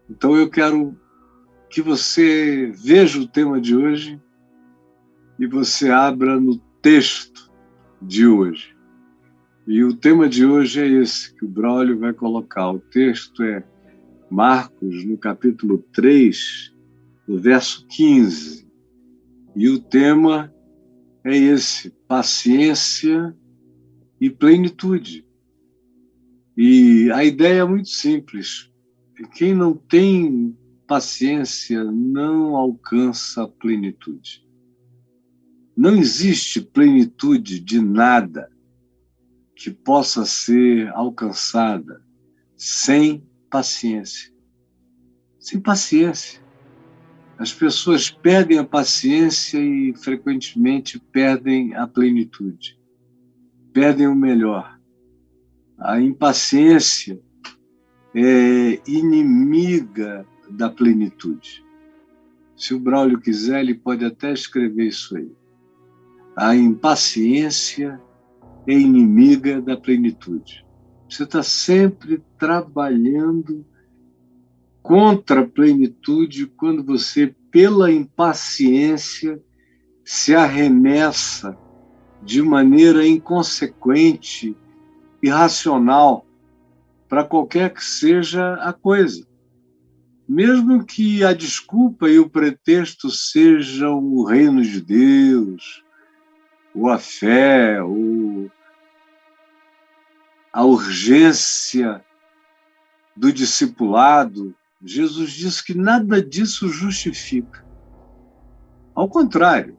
Então eu quero que você veja o tema de hoje e você abra no texto de hoje. E o tema de hoje é esse que o Braulio vai colocar. O texto é Marcos, no capítulo 3, no verso 15. E o tema é esse: paciência e plenitude. E a ideia é muito simples. Quem não tem paciência não alcança a plenitude. Não existe plenitude de nada que possa ser alcançada sem paciência. Sem paciência. As pessoas perdem a paciência e, frequentemente, perdem a plenitude. Perdem o melhor. A impaciência é inimiga da plenitude. Se o Braulio quiser, ele pode até escrever isso aí. A impaciência é inimiga da plenitude. Você está sempre trabalhando contra a plenitude quando você, pela impaciência, se arremessa de maneira inconsequente, irracional, para qualquer que seja a coisa. Mesmo que a desculpa e o pretexto sejam o reino de Deus, ou a fé, ou a urgência do discipulado, Jesus diz que nada disso justifica. Ao contrário,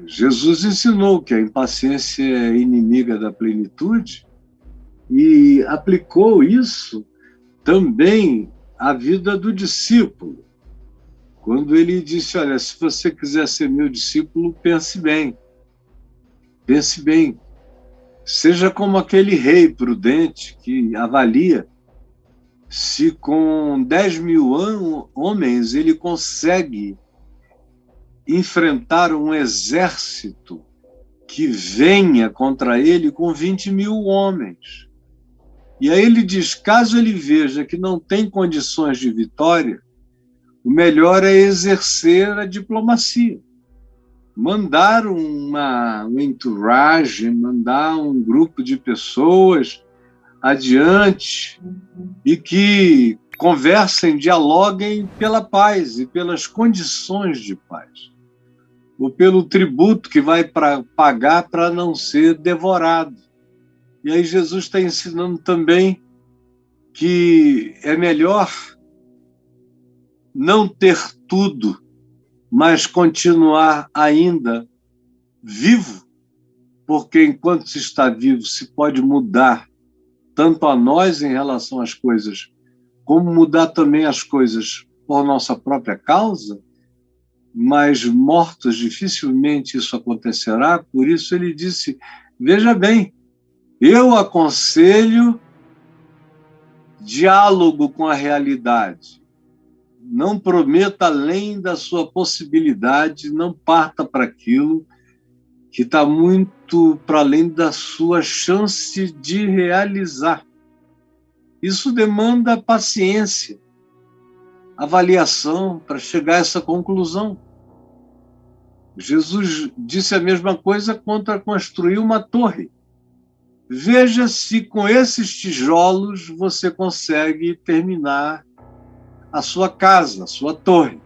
Jesus ensinou que a impaciência é inimiga da plenitude e aplicou isso também à vida do discípulo. Quando ele disse, olha, se você quiser ser meu discípulo, pense bem. Pense bem. Seja como aquele rei prudente que avalia se com 10.000 homens ele consegue enfrentar um exército que venha contra ele com 20.000 homens. E aí ele diz, caso ele veja que não tem condições de vitória, o melhor é exercer a diplomacia. Mandar um entourage, mandar um grupo de pessoas adiante e que conversem, dialoguem pela paz e pelas condições de paz, ou pelo tributo que vai pagar para não ser devorado. E aí Jesus está ensinando também que é melhor não ter tudo, mas continuar ainda vivo, porque enquanto se está vivo se pode mudar tanto a nós em relação às coisas, como mudar também as coisas por nossa própria causa, mas mortos dificilmente isso acontecerá. Por isso ele disse, veja bem, eu aconselho diálogo com a realidade. Não prometa além da sua possibilidade, não parta para aquilo que está muito para além da sua chance de realizar. Isso demanda paciência, avaliação para chegar a essa conclusão. Jesus disse a mesma coisa quanto a construir uma torre. Veja se com esses tijolos você consegue terminar a sua casa, a sua torre.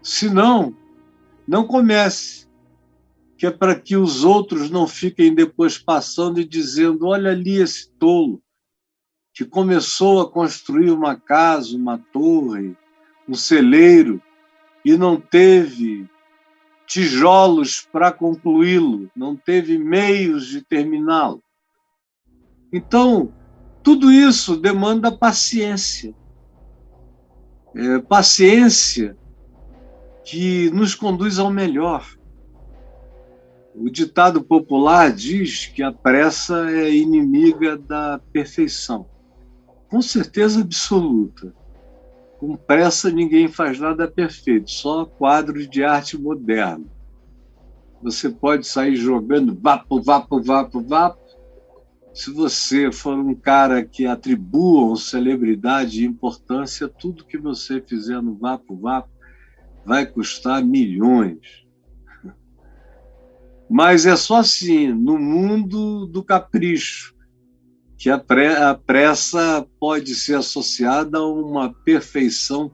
Se não, não comece, que é para que os outros não fiquem depois passando e dizendo, olha ali esse tolo, que começou a construir uma casa, uma torre, um celeiro, e não teve tijolos para concluí-lo, não teve meios de terminá-lo. Então, tudo isso demanda paciência. Paciência que nos conduz ao melhor. O ditado popular diz que a pressa é inimiga da perfeição. Com certeza absoluta. Com pressa ninguém faz nada perfeito, só quadros de arte moderna. Você pode sair jogando vapo, vapo, vapo, vapo, Se você for um cara que atribua celebridade e importância, tudo que você fizer no Vapo Vapo vai custar milhões. Mas é só assim, no mundo do capricho, que a pressa pode ser associada a uma perfeição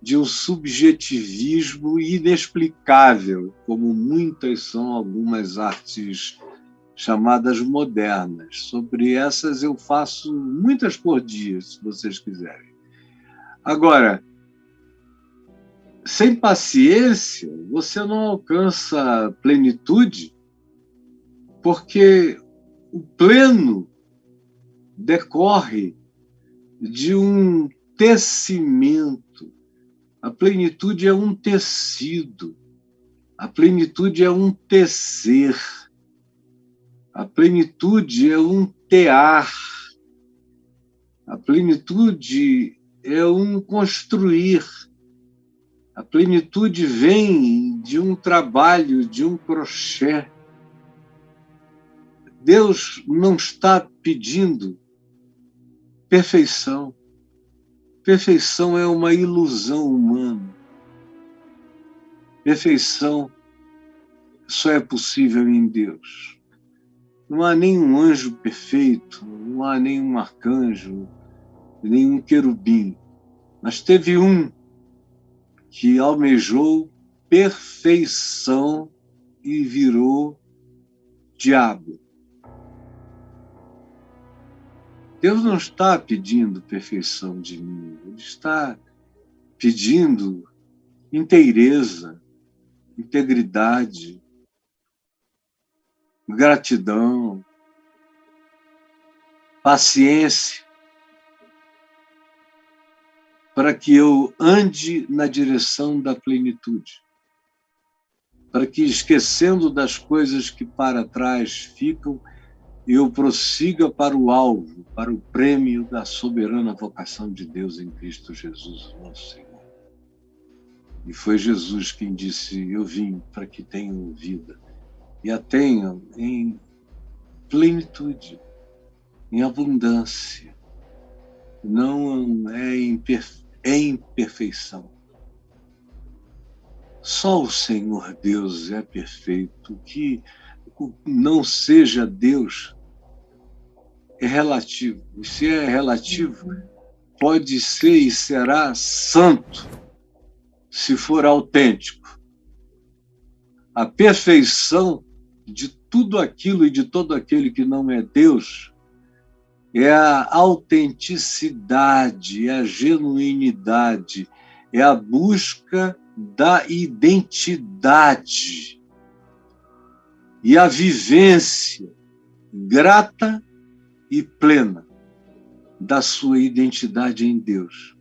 de um subjetivismo inexplicável, como muitas são algumas artes chamadas modernas. Sobre essas eu faço muitas por dia, se vocês quiserem. Agora, sem paciência, você não alcança plenitude, porque o pleno decorre de um tecimento. A plenitude é um tecido, a plenitude é um tecer, a plenitude é um tear, a plenitude é um construir, a plenitude vem de um trabalho, de um crochê. Deus não está pedindo perfeição. Perfeição é uma ilusão humana. Perfeição só é possível em Deus. Não há nenhum anjo perfeito, não há nenhum arcanjo, nenhum querubim. Mas teve um que almejou perfeição e virou diabo. Deus não está pedindo perfeição de mim, Ele está pedindo inteireza, integridade, gratidão, paciência, para que eu ande na direção da plenitude, para que, esquecendo das coisas que para trás ficam, eu prossiga para o alvo, para o prêmio da soberana vocação de Deus em Cristo Jesus, nosso Senhor. E foi Jesus quem disse: eu vim para que tenham vida, e a tenham em plenitude, em abundância, não é em perfeição. Só o Senhor Deus é perfeito. O que não seja Deus é relativo. E se é relativo, pode ser e será santo, se for autêntico. A perfeição de tudo aquilo e de todo aquele que não é Deus é a autenticidade, é a genuinidade, é a busca da identidade e a vivência grata e plena da sua identidade em Deus.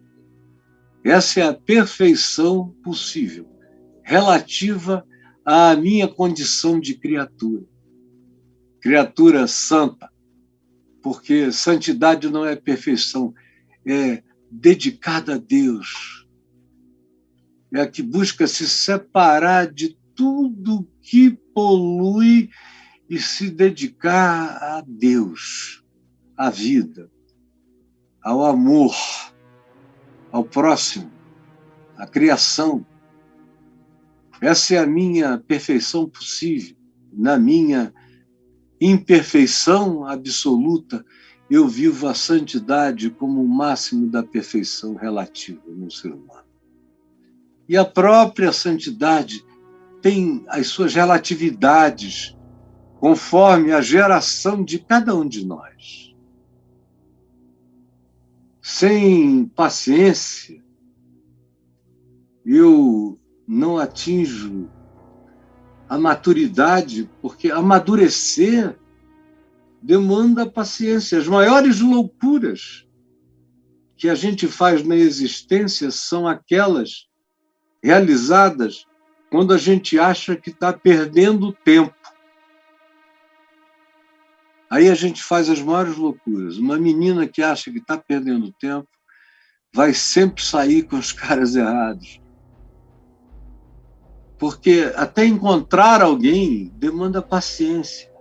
Essa é a perfeição possível, relativa à minha condição de criatura. Criatura santa, porque santidade não é perfeição, é dedicada a Deus. É a que busca se separar de tudo que polui e se dedicar a Deus, à vida, ao amor, ao próximo, à criação. Essa é a minha perfeição possível. Na minha imperfeição absoluta, eu vivo a santidade como o máximo da perfeição relativa no ser humano. E a própria santidade tem as suas relatividades conforme a geração de cada um de nós. Sem paciência, eu não atinjo a maturidade, porque amadurecer demanda paciência. As maiores loucuras que a gente faz na existência são aquelas realizadas quando a gente acha que está perdendo tempo. Aí a gente faz as maiores loucuras. Uma menina que acha que está perdendo tempo vai sempre sair com os caras errados. Porque até encontrar alguém demanda paciência.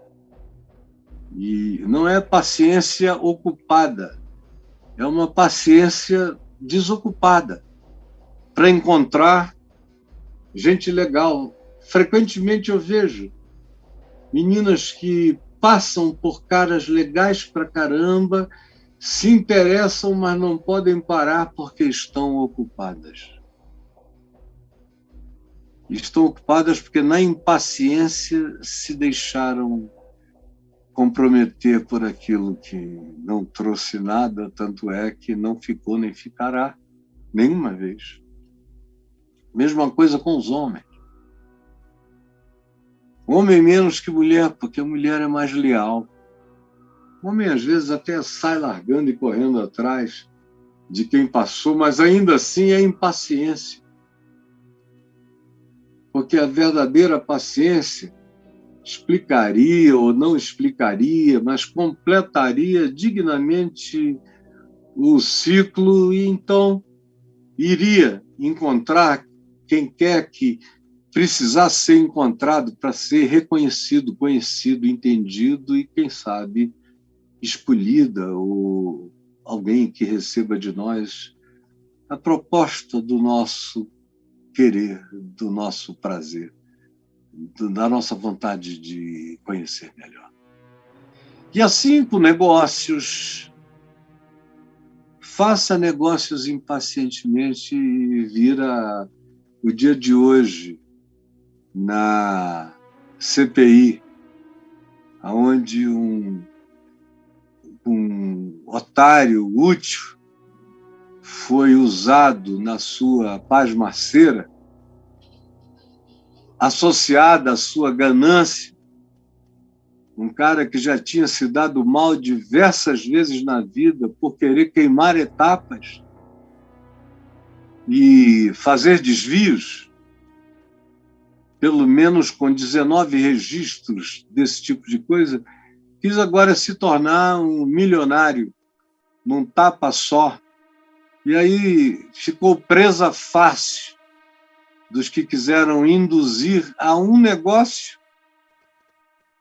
E não é paciência ocupada, é uma paciência desocupada para encontrar gente legal. Frequentemente eu vejo meninas que passam por caras legais pra caramba, se interessam, mas não podem parar porque estão ocupadas. Estão ocupadas porque, na impaciência, se deixaram comprometer por aquilo que não trouxe nada, tanto é que não ficou nem ficará nenhuma vez. Mesma coisa com os homens. Homem menos que mulher, porque a mulher é mais leal. O homem, às vezes, até sai largando e correndo atrás de quem passou, mas ainda assim é impaciência. Porque a verdadeira paciência explicaria ou não explicaria, mas completaria dignamente o ciclo e então iria encontrar quem quer que precisasse ser encontrado para ser reconhecido, conhecido, entendido e, quem sabe, expelida ou alguém que receba de nós a proposta do nosso querer, do nosso prazer, da nossa vontade de conhecer melhor. E assim com negócios, faça negócios impacientemente e vira o dia de hoje na CPI, onde um otário útil foi usado na sua pasmaceira, associada à sua ganância, um cara que já tinha se dado mal diversas vezes na vida por querer queimar etapas e fazer desvios, pelo menos com 19 registros desse tipo de coisa, quis agora se tornar um milionário num tapa só. E aí ficou presa fácil dos que quiseram induzir a um negócio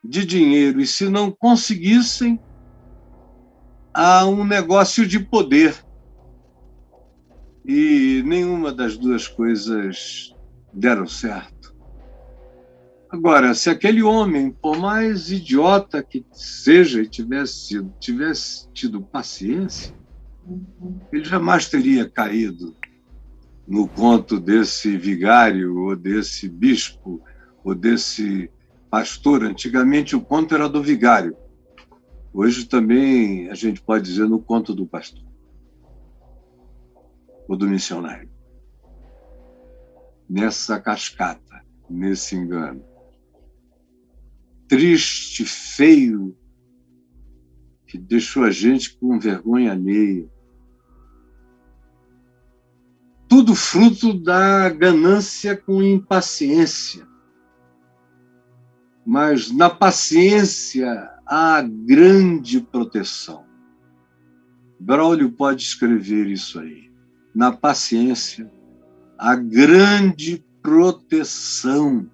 de dinheiro e, se não conseguissem, a um negócio de poder. E nenhuma das duas coisas deram certo. Agora, se aquele homem, por mais idiota que seja e tivesse tido paciência, ele jamais teria caído no conto desse vigário, ou desse bispo, ou desse pastor. Antigamente o conto era do vigário. Hoje também a gente pode dizer no conto do pastor, ou do missionário. Nessa cascata, nesse engano. Triste, feio, que deixou a gente com vergonha alheia. Tudo fruto da ganância com impaciência. Mas na paciência há grande proteção. Braulio pode escrever isso aí. Na paciência há grande proteção.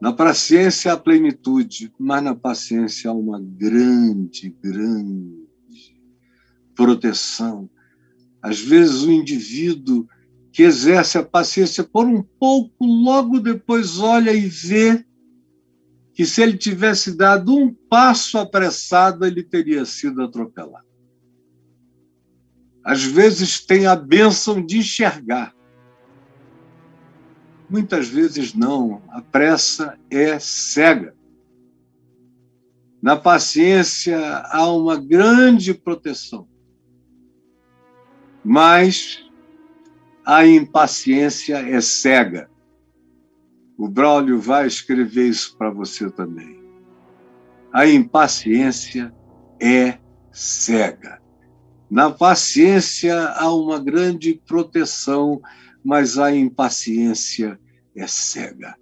Na paciência há plenitude, mas na paciência há uma grande, grande proteção. Às vezes o indivíduo que exerce a paciência por um pouco, logo depois olha e vê que, se ele tivesse dado um passo apressado, ele teria sido atropelado. Às vezes tem a bênção de enxergar. Muitas vezes não. A pressa é cega. Na paciência há uma grande proteção. Mas a impaciência é cega. O Braulio vai escrever isso para você também. A impaciência é cega. Na paciência há uma grande proteção, mas a impaciência é cega.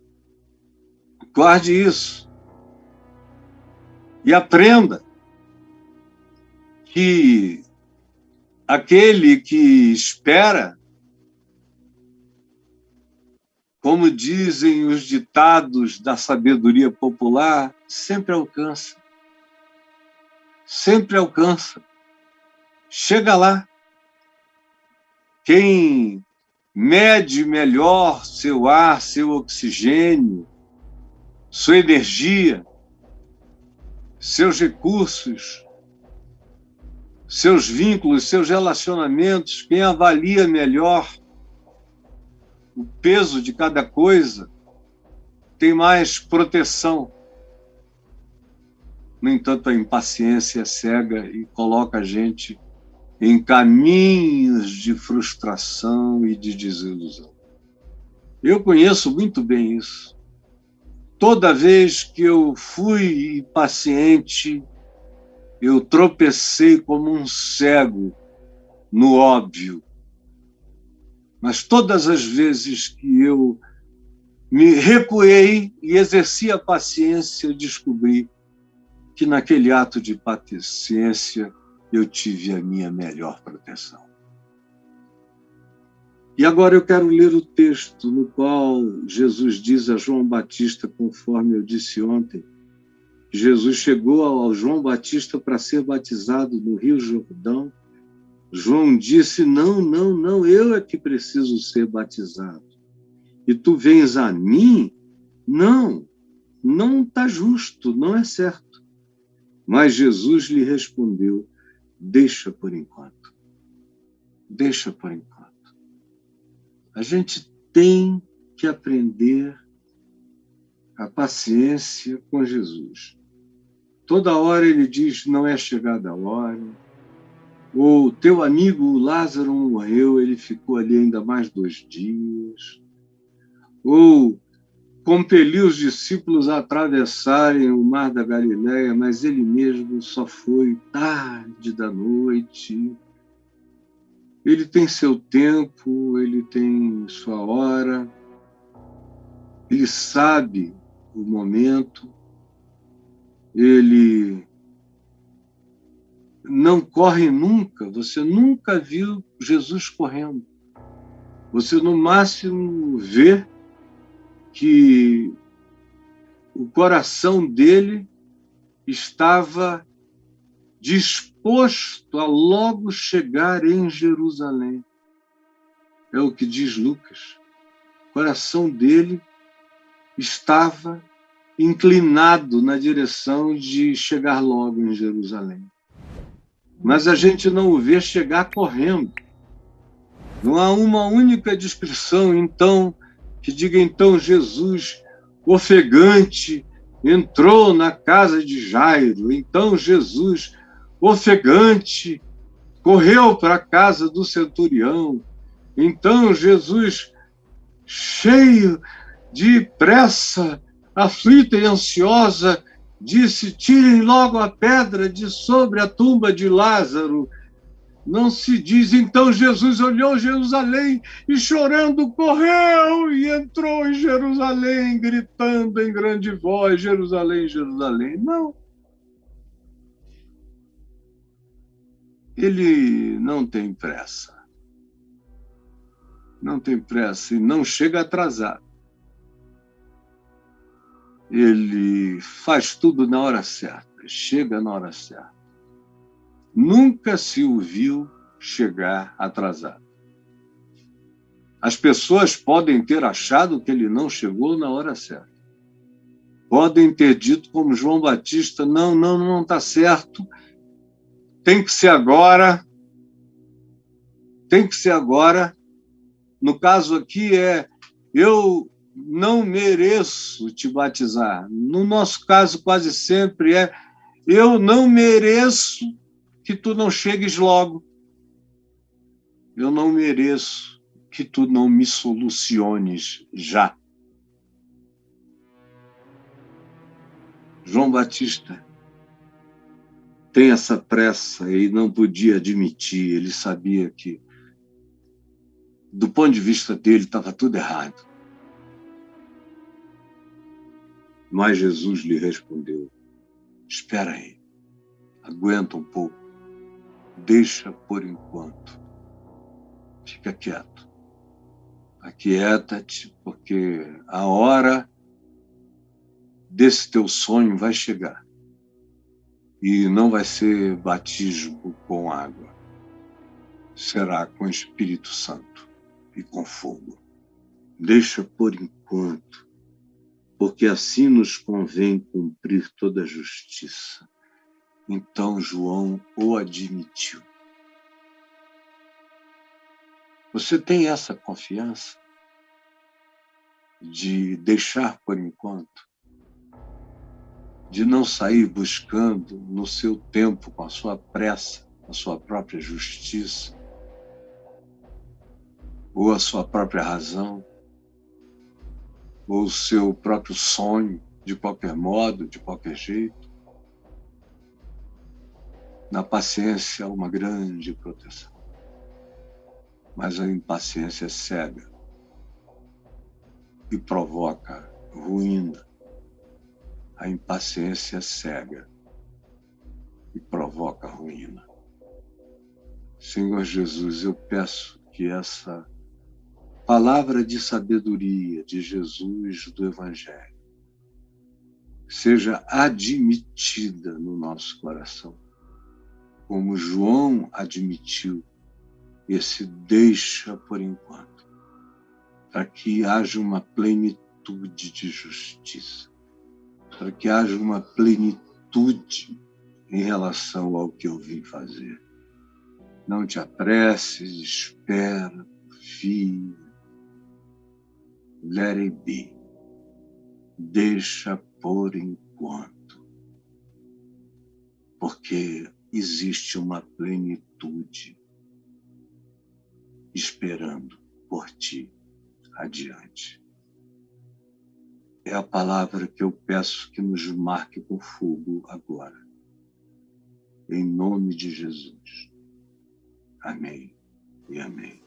Guarde isso. E aprenda que aquele que espera como dizem os ditados da sabedoria popular, sempre alcança. Sempre alcança. Chega lá. Quem mede melhor seu ar, seu oxigênio, sua energia, seus recursos, seus vínculos, seus relacionamentos, quem avalia melhor o peso de cada coisa, tem mais proteção. No entanto, a impaciência é cega e coloca a gente em caminhos de frustração e de desilusão. Eu conheço muito bem isso. Toda vez que eu fui impaciente, eu tropecei como um cego no óbvio. Mas todas as vezes que eu me recuei e exerci a paciência, eu descobri que naquele ato de paciência eu tive a minha melhor proteção. E agora eu quero ler o texto no qual Jesus diz a João Batista, conforme eu disse ontem. Jesus chegou ao João Batista para ser batizado no Rio Jordão. João disse, não, eu é que preciso ser batizado. E tu vens a mim? Não está justo, não é certo. Mas Jesus lhe respondeu, deixa por enquanto. Deixa por enquanto. A gente tem que aprender a paciência com Jesus. Toda hora ele diz, não é chegada a hora. O teu amigo Lázaro morreu, ele ficou ali ainda mais 2 dias. Ou compeliu os discípulos a atravessarem o mar da Galileia, mas ele mesmo só foi tarde da noite. Ele tem seu tempo, ele tem sua hora, ele sabe o momento, ele não corre nunca, você nunca viu Jesus correndo. Você, no máximo, vê que o coração dele estava disposto a logo chegar em Jerusalém. É o que diz Lucas. O coração dele estava inclinado na direção de chegar logo em Jerusalém. Mas a gente não o vê chegar correndo. Não há uma única descrição, então, que diga, então, Jesus, ofegante, entrou na casa de Jairo. Então, Jesus, ofegante, correu para a casa do centurião. Então, Jesus, cheio de pressa, aflita e ansiosa, disse, tirem logo a pedra de sobre a tumba de Lázaro. Não se diz, então Jesus olhou Jerusalém e chorando correu e entrou em Jerusalém, gritando em grande voz, Jerusalém, Jerusalém. Não. Ele não tem pressa. Não tem pressa e não chega atrasado. Ele faz tudo na hora certa, chega na hora certa. Nunca se o viu chegar atrasado. As pessoas podem ter achado que ele não chegou na hora certa. Podem ter dito, como João Batista, não está certo, tem que ser agora, tem que ser agora. No caso aqui eu não mereço te batizar. No nosso caso, quase sempre eu não mereço que tu não chegues logo. Eu não mereço que tu não me soluciones já. João Batista tem essa pressa e não podia admitir, ele sabia que, do ponto de vista dele, estava tudo errado. Mas Jesus lhe respondeu, espera aí, aguenta um pouco, deixa por enquanto, fica quieto. Aquieta-te, porque a hora desse teu sonho vai chegar. E não vai ser batismo com água. Será com o Espírito Santo e com fogo. Deixa por enquanto, porque assim nos convém cumprir toda a justiça. Então João o admitiu. Você tem essa confiança de deixar por enquanto? De não sair buscando no seu tempo, com a sua pressa, a sua própria justiça, ou a sua própria razão, ou o seu próprio sonho, de qualquer modo, de qualquer jeito? Na paciência há uma grande proteção, mas a impaciência é cega e provoca ruína. A impaciência é cega e provoca ruína. Senhor Jesus, eu peço que essa palavra de sabedoria de Jesus do Evangelho seja admitida no nosso coração, como João admitiu esse deixa por enquanto, para que haja uma plenitude de justiça, para que haja uma plenitude em relação ao que eu vim fazer. Não te apresses, espera, confia. Let it be. Deixa por enquanto. Porque existe uma plenitude esperando por ti adiante. É a palavra que eu peço que nos marque com fogo agora. Em nome de Jesus. Amém e amém.